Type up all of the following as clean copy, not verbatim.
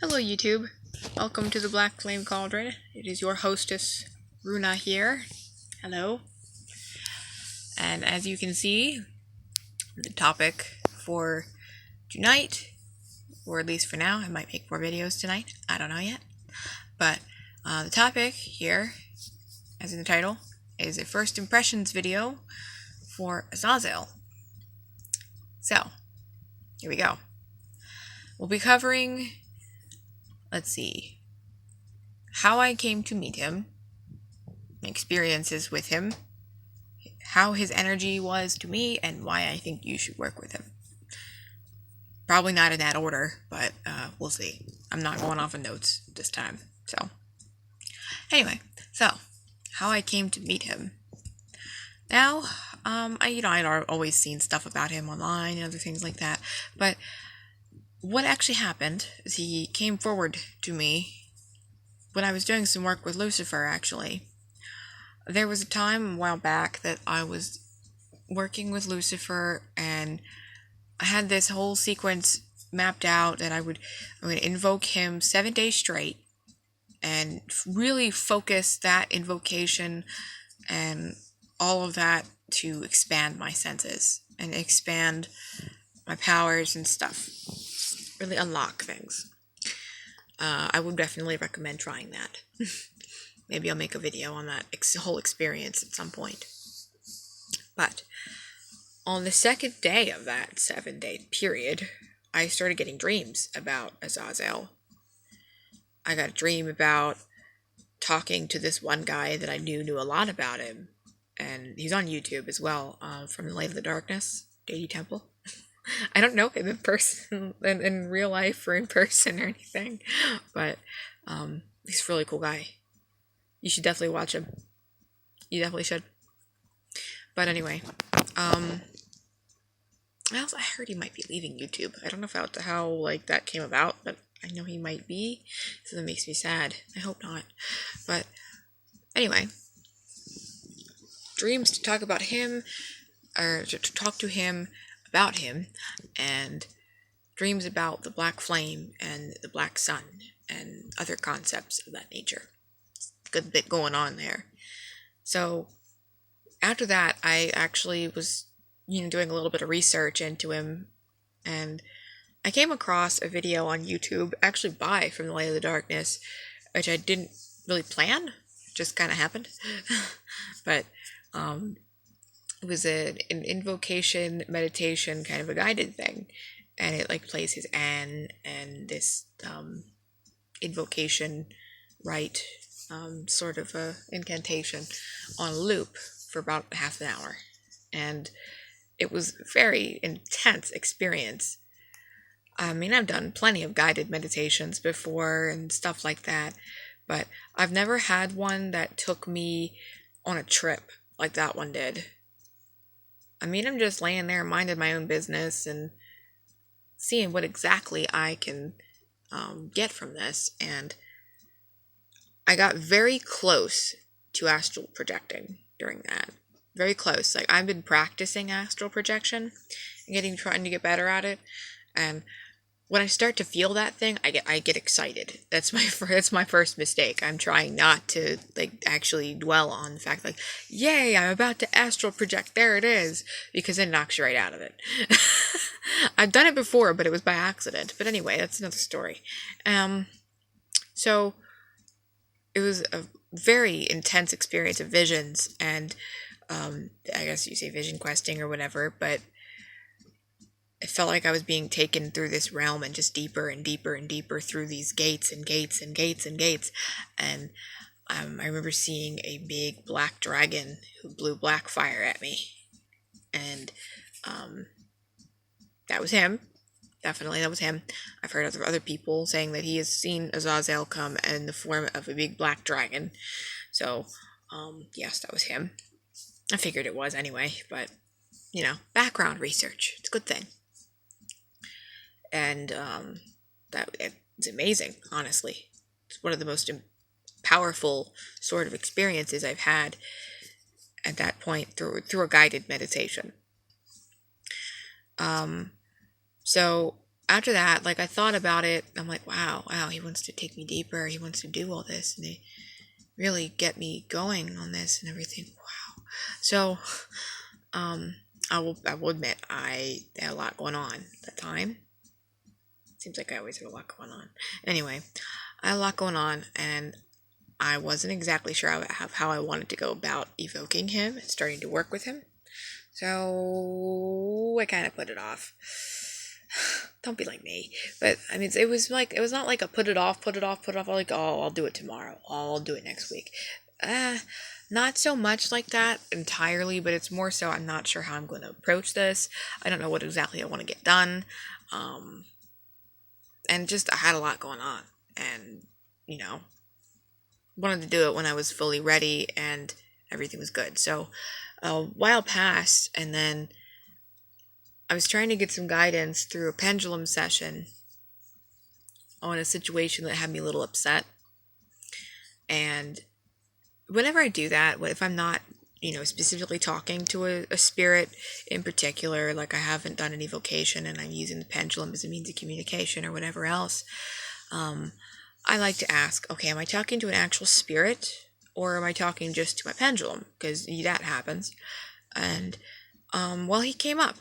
Hello YouTube, welcome to the Black Flame Cauldron. It is your hostess, Runa here. Hello. And as you can see, the topic for tonight, or at least for now, I might make more videos tonight, I don't know yet. But the topic here, as in the title, is a first impressions video for Azazel. So, here we go. We'll be covering, let's see, how I came to meet him, experiences with him, how his energy was to me, and why I think you should work with him. Probably not in that order, but we'll see. I'm not going off of notes this time. So, anyway, how I came to meet him. Now, I'd always seen stuff about him online and other things like that, but what actually happened is he came forward to me when I was doing some work with Lucifer, actually. There was a time a while back that I was working with Lucifer, and I had this whole sequence mapped out that I would invoke him 7 days straight and really focus that invocation and all of that to expand my senses and expand my powers and stuff. Really unlock things. I would definitely recommend trying that. Maybe I'll make a video on that whole experience at some point. But on the second day of that 7-day period, I started getting dreams about Azazel. I got a dream about talking to this one guy that I knew a lot about him. And he's on YouTube as well, from the Light of the Darkness, Deity Temple. I don't know him in person, in real life or in person or anything. But he's a really cool guy. You should definitely watch him. You definitely should. But anyway, I heard he might be leaving YouTube. I don't know how that came about, but I know he might be, so that makes me sad. I hope not. But anyway, dreams to talk about him, or to talk to him about him, and dreams about the black flame and the black sun and other concepts of that nature. Good bit going on there. So after that, I actually was doing a little bit of research into him, and I came across a video on YouTube, actually from the Light of the Darkness, which I didn't really plan, just kind of happened. But it was an invocation meditation, kind of a guided thing, and it plays his and this invocation rite, sort of a incantation on loop for about half an hour. And it was a very intense experience. I mean, I've done plenty of guided meditations before and stuff like that, but I've never had one that took me on a trip like that one did. I mean, I'm just laying there minding my own business and seeing what exactly I can get from this, and I got very close to astral projecting during that. Very close. I've been practicing astral projection and trying to get better at it, and when I start to feel that thing, I get excited. That's my first mistake. I'm trying not to actually dwell on the fact yay, I'm about to astral project. There it is, because it knocks you right out of it. I've done it before, but it was by accident. But anyway, that's another story. So it was a very intense experience of visions, and I guess you say vision questing or whatever, but it felt like I was being taken through this realm and just deeper and deeper and deeper through these gates and gates and gates and gates. And I remember seeing a big black dragon who blew black fire at me. And that was him. Definitely, that was him. I've heard other people saying that he has seen Azazel come in the form of a big black dragon. So, yes, that was him. I figured it was anyway, but, background research. It's a good thing. And it's amazing, honestly. It's one of the most powerful sort of experiences I've had at that point through a guided meditation. So after that, like, I thought about it. I'm like, wow, he wants to take me deeper. He wants to do all this, and he really get me going on this and everything. Wow. So, I will admit I had a lot going on at that time. Seems like I always have a lot going on. Anyway, I had a lot going on, and I wasn't exactly sure how I wanted to go about evoking him and starting to work with him. So I kind of put it off. Don't be like me. But I mean, it was not like a put it off, like, oh, I'll do it tomorrow. Oh, I'll do it next week. Not so much like that entirely, but it's more so I'm not sure how I'm going to approach this. I don't know what exactly I want to get done. And just I had a lot going on, and wanted to do it when I was fully ready and everything was good. So a while passed, and then I was trying to get some guidance through a pendulum session on a situation that had me a little upset. And whenever I do that, if I'm not, specifically talking to a spirit in particular, like I haven't done an evocation and I'm using the pendulum as a means of communication or whatever else, I like to ask, okay, am I talking to an actual spirit or am I talking just to my pendulum? Because that happens. And, he came up,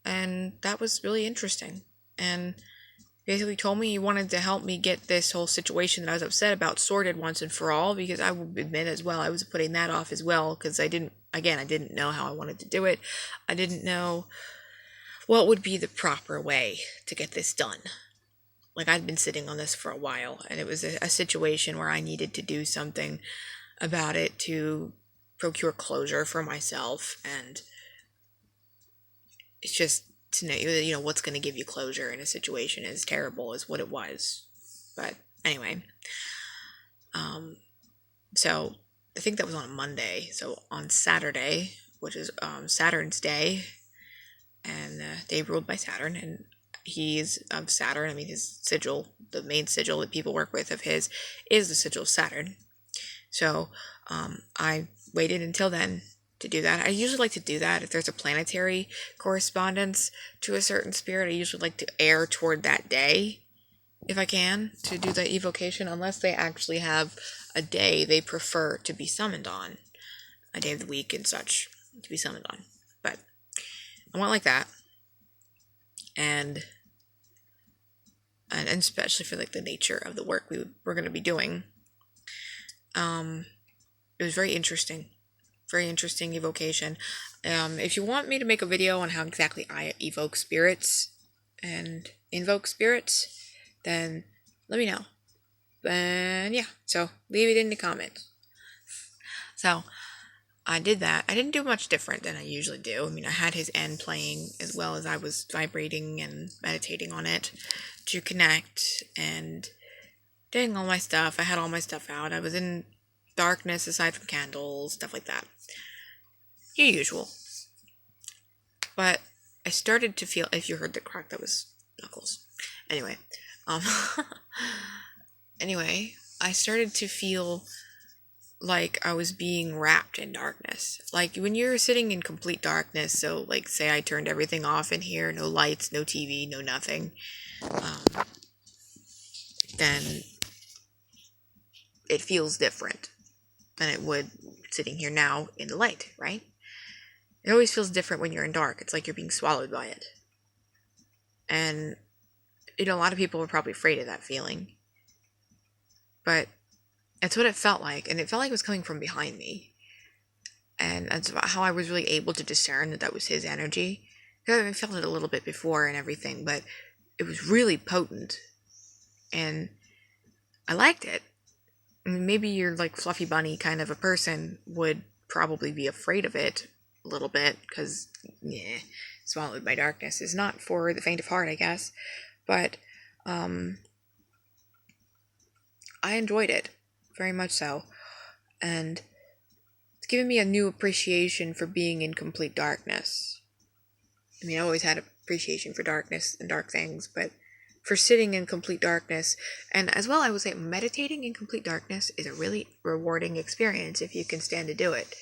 and that was really interesting. And basically told me he wanted to help me get this whole situation that I was upset about sorted once and for all, because I will admit as well, I was putting that off as well, because I didn't know how I wanted to do it. I didn't know what would be the proper way to get this done. Like, I'd been sitting on this for a while, and it was a situation where I needed to do something about it to procure closure for myself, and it's just to know, what's going to give you closure in a situation as terrible as what it was. But anyway, so I think that was on a Monday. So on Saturday, which is Saturn's day, and day ruled by Saturn, and he's of Saturn. I mean, his sigil, the main sigil that people work with of his, is the sigil of Saturn. So I waited until then to do that. I usually like to do that if there's a planetary correspondence to a certain spirit. I usually like to err toward that day, if I can, to do the evocation, unless they actually have a day they prefer to be summoned on, a day of the week and such to be summoned on. But I went like that, and especially for like the nature of the work we're going to be doing. It was very interesting evocation. If you want me to make a video on how exactly I evoke spirits and invoke spirits, then let me know. And yeah, so leave it in the comments. So I did that. I didn't do much different than I usually do. I mean, I had his end playing as well as I was vibrating and meditating on it to connect and doing all my stuff. I had all my stuff out. I was in darkness aside from candles, stuff like that. Your usual. But I started to feel, if you heard the crack, that was Knuckles. Anyway, I started to feel like I was being wrapped in darkness. Like when you're sitting in complete darkness, so like say I turned everything off in here, no lights, no TV, no nothing, then it feels different than it would sitting here now in the light, right? It always feels different when you're in dark. It's like you're being swallowed by it. And, a lot of people are probably afraid of that feeling. But that's what it felt like. And it felt like it was coming from behind me. And that's how I was really able to discern that was his energy. I felt it a little bit before and everything, but it was really potent. And I liked it. I mean, maybe you're like fluffy bunny kind of a person would probably be afraid of it a little bit, because swallowed by darkness is not for the faint of heart, I guess. But I enjoyed it very much so, and it's given me a new appreciation for being in complete darkness. I mean, I always had appreciation for darkness and dark things, but for sitting in complete darkness, and as well, I would say meditating in complete darkness is a really rewarding experience if you can stand to do it.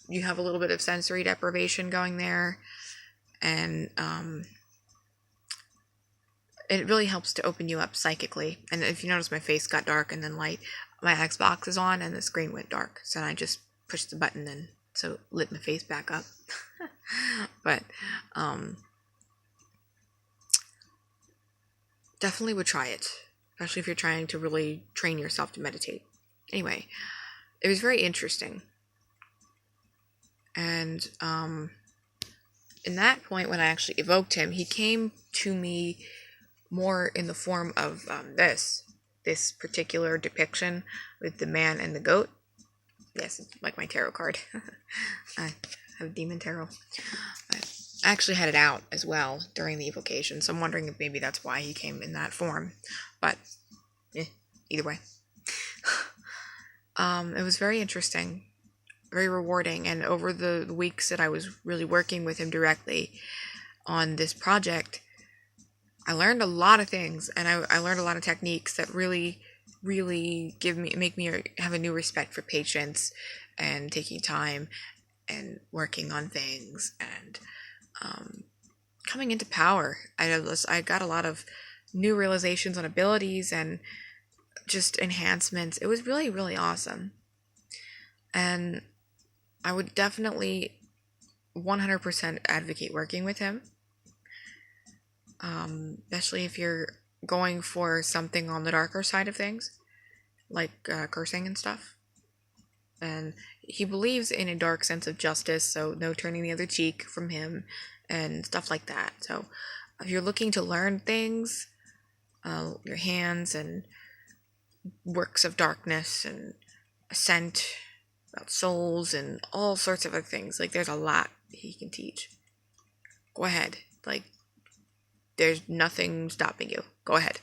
You have a little bit of sensory deprivation going there, and it really helps to open you up psychically. And if you notice, my face got dark and then light. My Xbox is on and the screen went dark, so I just pushed the button and so it lit my face back up. But definitely would try it, especially if you're trying to really train yourself to meditate. Anyway, it was very interesting. And in that point, when I actually evoked him, he came to me more in the form of this particular depiction with the man and the goat. Yes, it's like my tarot card. I have Demon Tarot. I actually had it out as well during the evocation, so I'm wondering if maybe that's why he came in that form. But either way. It was very interesting, very rewarding, and over the weeks that I was really working with him directly on this project, I learned a lot of things, and I learned a lot of techniques that really make me have a new respect for patience and taking time and working on things and coming into power. I got a lot of new realizations on abilities and just enhancements. It was really awesome, and I would definitely 100% advocate working with him, especially if you're going for something on the darker side of things, like cursing and stuff. And he believes in a dark sense of justice, so no turning the other cheek from him and stuff like that. So if you're looking to learn things, your hands and works of darkness and ascent, about souls and all sorts of other things, like there's a lot he can teach. Go ahead, like there's nothing stopping you. Go ahead.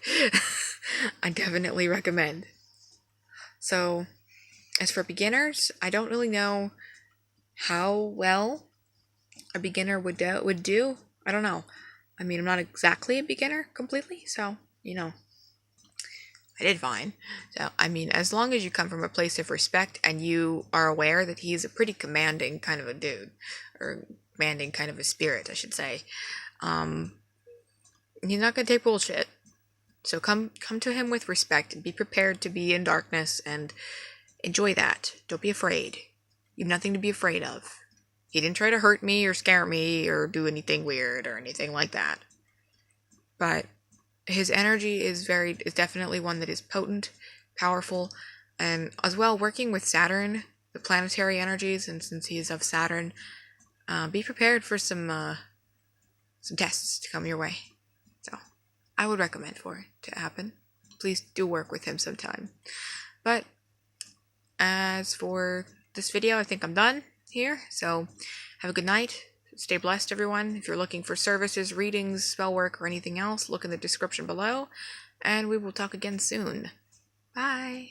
I definitely recommend. So, as for beginners, I don't really know how well a beginner would do. I don't know. I mean, I'm not exactly a beginner completely, so, I did fine. So, I mean, as long as you come from a place of respect and you are aware that he's a pretty commanding kind of a dude, or commanding kind of a spirit, I should say, he's not going to take bullshit. So come to him with respect and be prepared to be in darkness and enjoy that. Don't be afraid. You have nothing to be afraid of. He didn't try to hurt me or scare me or do anything weird or anything like that. But his energy is definitely one that is potent, powerful, and as well working with Saturn, the planetary energies, and since he is of Saturn, be prepared for some tests to come your way. So I would recommend for it to happen. Please do work with him sometime. But as for this video, I think I'm done here. So have a good night. Stay blessed, everyone. If you're looking for services, readings, spell work, or anything else, look in the description below. And we will talk again soon. Bye.